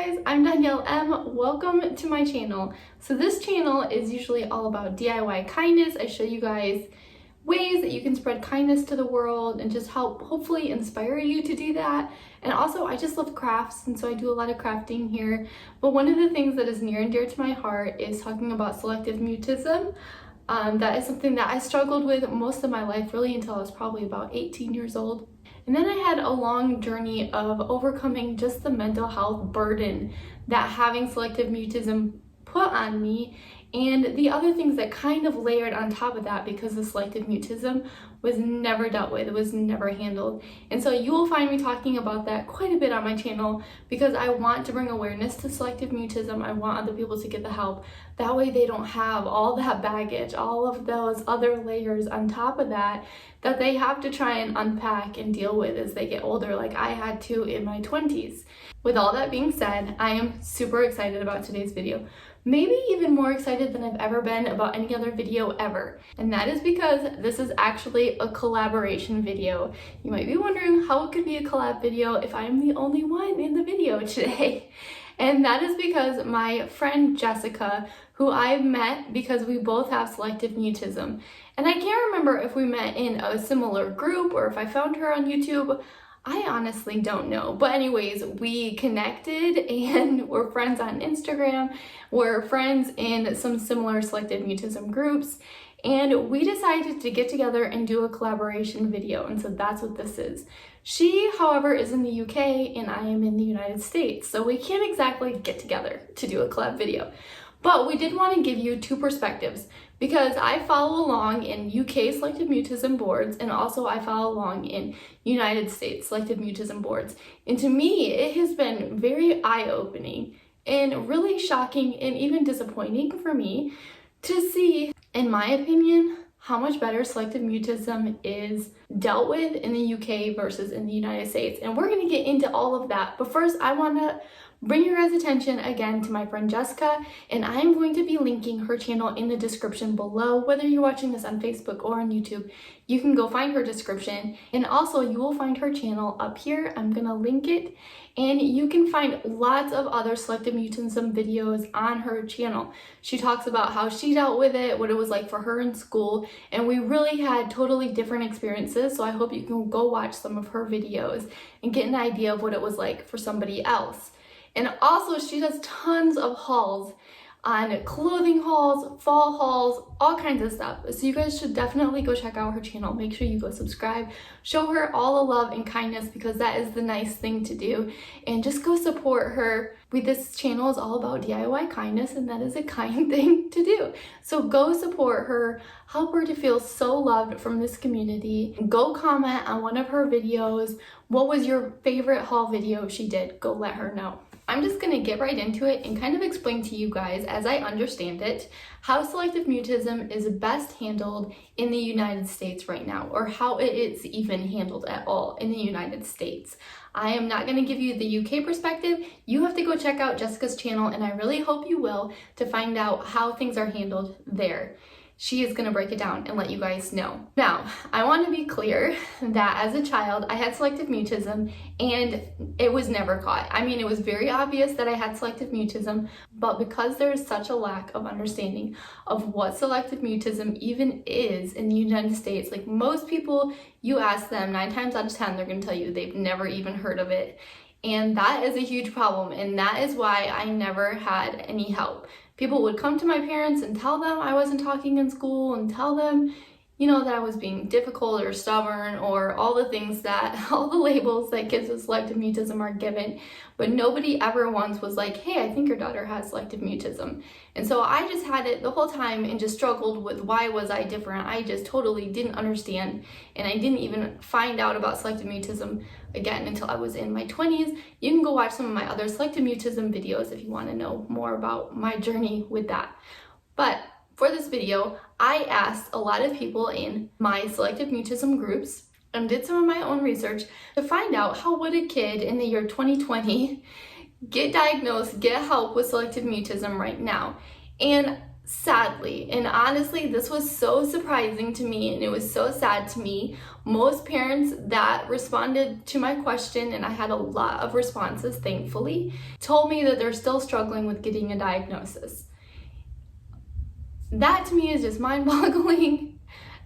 guys, I'm Danielle M. Welcome to my channel. So this channel is usually all about DIY kindness. I show you guys ways that you can spread kindness to the world and just help hopefully inspire you to do that. And also I just love crafts, and so I do a lot of crafting here. But one of the things that is near and dear to my heart is talking about selective mutism. That is something that I struggled with most of my life, really until I was probably about 18 years old. And then I had a long journey of overcoming just the mental health burden that having selective mutism put on me, and the other things that kind of layered on top of that, because the selective mutism was never dealt with, it was never handled. And so you will find me talking about that quite a bit on my channel, because I want to bring awareness to selective mutism. I want other people to get the help. That way they don't have all that baggage, all of those other layers on top of that they have to try and unpack and deal with as they get older, like I had to in my 20s. With all that being said, I am super excited about today's video. Maybe even more excited than I've ever been about any other video ever. And that is because this is actually a collaboration video. You might be wondering how it could be a collab video if I'm the only one in the video today. And that is because my friend Jessica, who I met because we both have selective mutism, and I can't remember if we met in a similar group or if I found her on YouTube. I honestly don't know. But anyways, we connected and we're friends on Instagram. We're friends in some similar selective mutism groups. And we decided to get together and do a collaboration video. And so that's what this is. She, however, is in the UK and I am in the United States. So we can't exactly get together to do a collab video. But we did want to give you two perspectives, because I follow along in UK selective mutism boards, and also I follow along in United States selective mutism boards. And to me, it has been very eye-opening and really shocking and even disappointing for me to see, in my opinion, how much better selective mutism is dealt with in the UK versus in the United States. And we're going to get into all of that. But first, I want to bring your guys' attention again to my friend Jessica, and I am going to be linking her channel in the description below. Whether you're watching this on Facebook or on YouTube, you can go find her description, and also you will find her channel up here. I'm gonna link it, and you can find lots of other selective mutism videos on her channel. She talks about how she dealt with it, what it was like for her in school, and we really had totally different experiences, so I hope you can go watch some of her videos and get an idea of what it was like for somebody else. And also she does tons of hauls on clothing hauls, fall hauls, all kinds of stuff. So you guys should definitely go check out her channel. Make sure you go subscribe. Show her all the love and kindness, because that is the nice thing to do. And just go support her. This channel is all about DIY kindness, and that is a kind thing to do. So go support her. Help her to feel so loved from this community. Go comment on one of her videos. What was your favorite haul video she did? Go let her know. I'm just going to get right into it and kind of explain to you guys, as I understand it, how selective mutism is best handled in the United States right now, or how it is even handled at all in the United States. I am not going to give you the UK perspective. You have to go check out Jessica's channel, and I really hope you will, to find out how things are handled there. She is going to break it down and let you guys know. Now, I want to be clear that as a child, I had selective mutism and it was never caught. I mean, it was very obvious that I had selective mutism, but because there is such a lack of understanding of what selective mutism even is in the United States, like most people, you ask them 9 times out of 10, they're going to tell you they've never even heard of it. And that is a huge problem, and that is why I never had any help. People would come to my parents and tell them I wasn't talking in school, and tell them, you know, that I was being difficult or stubborn, or all the things that, all the labels that kids with selective mutism are given. But nobody ever once was like, hey, I think your daughter has selective mutism. And so I just had it the whole time and just struggled with why was I different. I just totally didn't understand, and I didn't even find out about selective mutism again until I was in my 20s. You can go watch some of my other selective mutism videos if you want to know more about my journey with that. But for this video, I asked a lot of people in my selective mutism groups and did some of my own research to find out how would a kid in the year 2020 get diagnosed, get help with selective mutism right now. And sadly, and honestly, this was so surprising to me and it was so sad to me, most parents that responded to my question, and I had a lot of responses, thankfully, told me that they're still struggling with getting a diagnosis. That to me is just mind-boggling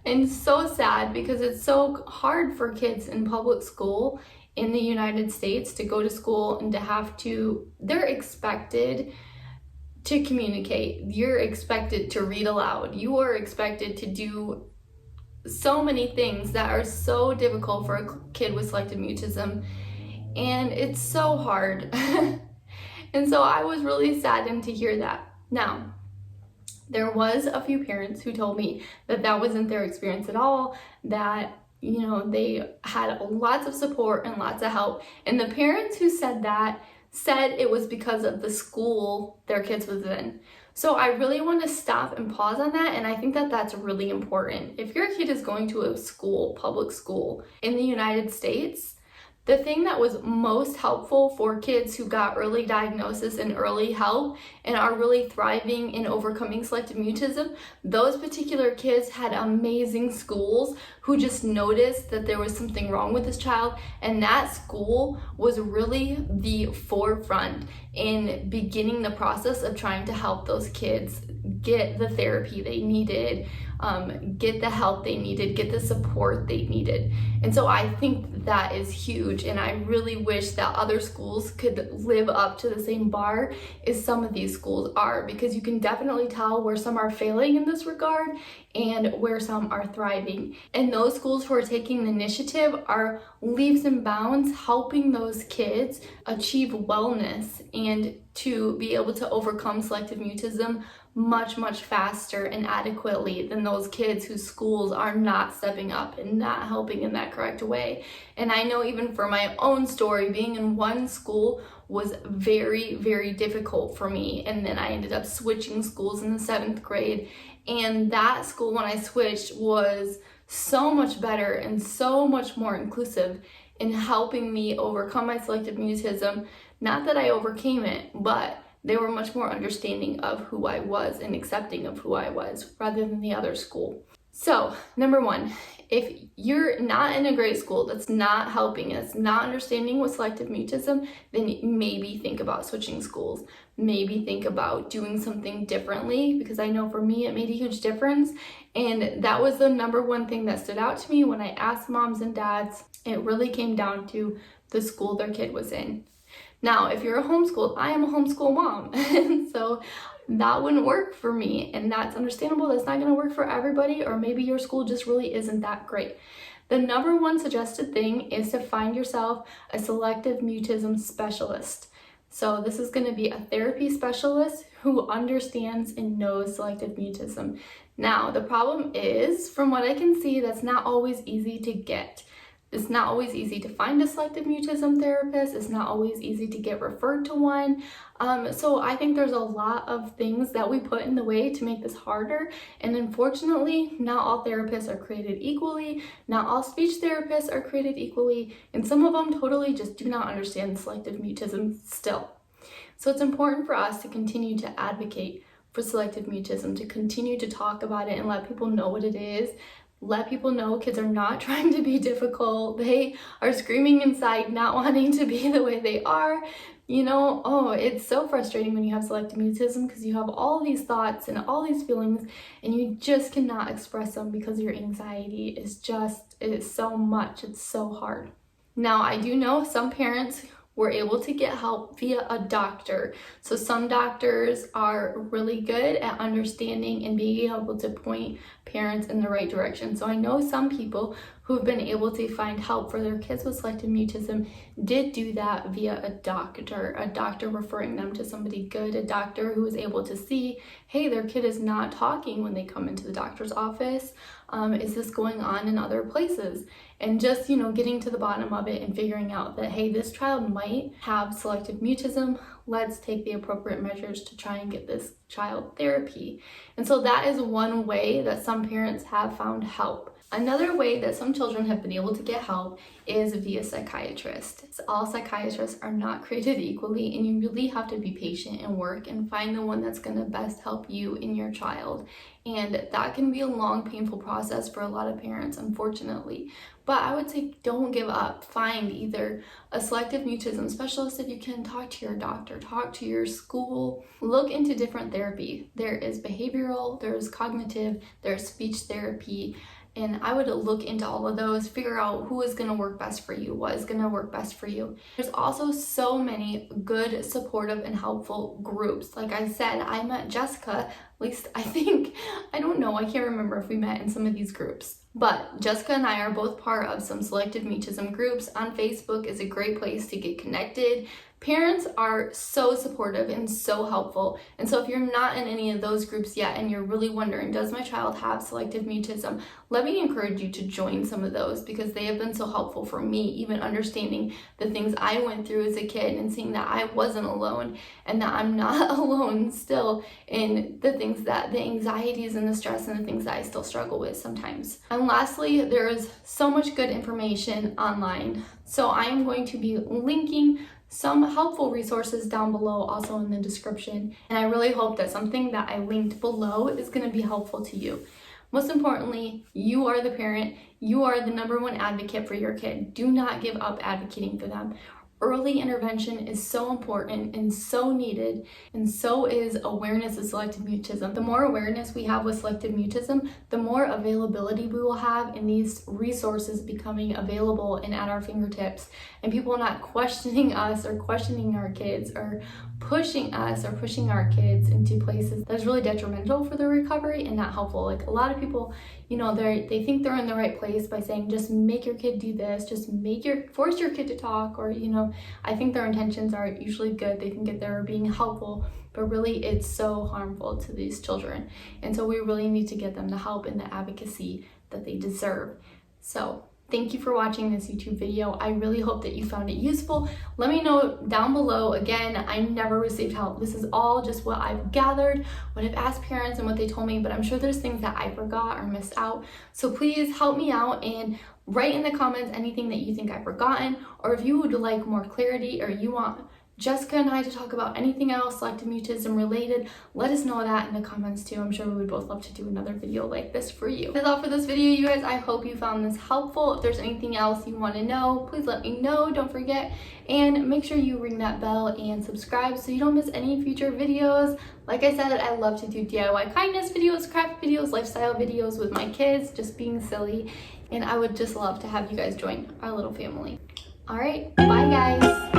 and so sad, because it's so hard for kids in public school in the United States to go to school and to have to, they're expected to communicate, you're expected to read aloud, you are expected to do so many things that are so difficult for a kid with selective mutism, and it's so hard. And so I was really saddened to hear that. Now, there was a few parents who told me that that wasn't their experience at all, that they had lots of support and lots of help. And the parents who said that said it was because of the school their kids was in. So I really want to stop and pause on that, and I think that that's really important. If your kid is going to a school, public school in the United States, the thing that was most helpful for kids who got early diagnosis and early help and are really thriving in overcoming selective mutism, those particular kids had amazing schools who just noticed that there was something wrong with this child, and that school was really the forefront in beginning the process of trying to help those kids get the therapy they needed, get the help they needed, get the support they needed. And so I think that is huge, and I really wish that other schools could live up to the same bar as some of these schools are, because you can definitely tell where some are failing in this regard and where some are thriving. And those schools who are taking the initiative are leaps and bounds helping those kids achieve wellness and to be able to overcome selective mutism much faster and adequately than those kids whose schools are not stepping up and not helping in that correct way. And I know even for my own story, being in one school was very difficult for me, and then I ended up switching schools in the 7th grade, and that school when I switched was so much better and so much more inclusive in helping me overcome my selective mutism. Not that I overcame it, but they were much more understanding of who I was and accepting of who I was rather than the other school. So, number one, if you're not in a great school that's not helping, that's not understanding with selective mutism, then maybe think about switching schools. Maybe think about doing something differently, because I know for me it made a huge difference. And that was the number one thing that stood out to me when I asked moms and dads. It really came down to the school their kid was in. Now, if you're a homeschool, I am a homeschool mom, and so that wouldn't work for me, and that's understandable. That's not going to work for everybody, or maybe your school just really isn't that great. The number one suggested thing is to find yourself a selective mutism specialist. So this is going to be a therapy specialist who understands and knows selective mutism. Now, the problem is, from what I can see, that's not always easy to get. It's not always easy to find a selective mutism therapist. It's not always easy to get referred to one. So I think there's a lot of things that we put in the way to make this harder. And unfortunately, not all therapists are created equally. Not all speech therapists are created equally. And some of them totally just do not understand selective mutism still. So it's important for us to continue to advocate for selective mutism, to continue to talk about it and let people know what it is. Let people know kids are not trying to be difficult. They are screaming inside, not wanting to be the way they are. It's so frustrating when you have selective mutism, because you have all these thoughts and all these feelings and you just cannot express them because your anxiety is so much. It's so hard. Now, I do know some parents were able to get help via a doctor. So some doctors are really good at understanding and being able to point parents in the right direction. So I know some people who have been able to find help for their kids with selective mutism did do that via a doctor referring them to somebody good, a doctor who was able to see, hey, their kid is not talking when they come into the doctor's office. Is this going on in other places? And just, getting to the bottom of it and figuring out that, hey, this child might have selective mutism. Let's take the appropriate measures to try and get this child therapy. And so that is one way that some parents have found help. Another way that some children have been able to get help is via psychiatrists. All psychiatrists are not created equally, and you really have to be patient and work and find the one that's going to best help you and your child. And that can be a long, painful process for a lot of parents, unfortunately. But I would say don't give up. Find either a selective mutism specialist if you can, talk to your doctor, talk to your school, look into different therapy. There is behavioral, there's cognitive, there's speech therapy. And I would look into all of those, figure out who is going to work best for you, what is going to work best for you. There's also so many good, supportive, and helpful groups. Like I said, I met Jessica, at least I think, I don't know, I can't remember if we met in some of these groups. But Jessica and I are both part of some selective mutism groups. On Facebook is a great place to get connected. Parents are so supportive and so helpful. And so if you're not in any of those groups yet and you're really wondering, does my child have selective mutism? Let me encourage you to join some of those because they have been so helpful for me, even understanding the things I went through as a kid and seeing that I wasn't alone and that I'm not alone still in the things that the anxieties and the stress and the things that I still struggle with sometimes. And lastly, there is so much good information online. So I am going to be linking some helpful resources down below, also in the description. And I really hope that something that I linked below is going to be helpful to you. Most importantly, you are the parent. You are the #1 advocate for your kid. Do not give up advocating for them. Early intervention is so important and so needed, and so is awareness of selective mutism. The more awareness we have with selective mutism, the more availability we will have in these resources becoming available and at our fingertips, and people not questioning us or questioning our kids or pushing us or pushing our kids into places that's really detrimental for their recovery and not helpful. Like a lot of people, you know, they think they're in the right place by saying, just make your kid do this, just force your kid to talk, or, you know, I think their intentions are usually good. They think that they're being helpful, but really it's so harmful to these children. And so we really need to get them the help and the advocacy that they deserve. So thank you for watching this YouTube video. I really hope that you found it useful. Let me know down below. Again, I never received help. This is all just what I've gathered, what I've asked parents and what they told me, but I'm sure there's things that I forgot or missed out. So please help me out and write in the comments anything that you think I've forgotten, or if you would like more clarity or you want Jessica and I to talk about anything else selective mutism related, let us know that in the comments too. I'm sure we would both love to do another video like this for you. That's all for this video, you guys. I hope you found this helpful. If there's anything else you want to know, please let me know. Don't forget, and make sure you ring that bell and subscribe so you don't miss any future videos. Like I said, I love to do DIY kindness videos, craft videos, lifestyle videos with my kids, just being silly, and I would just love to have you guys join our little family. All right, bye guys.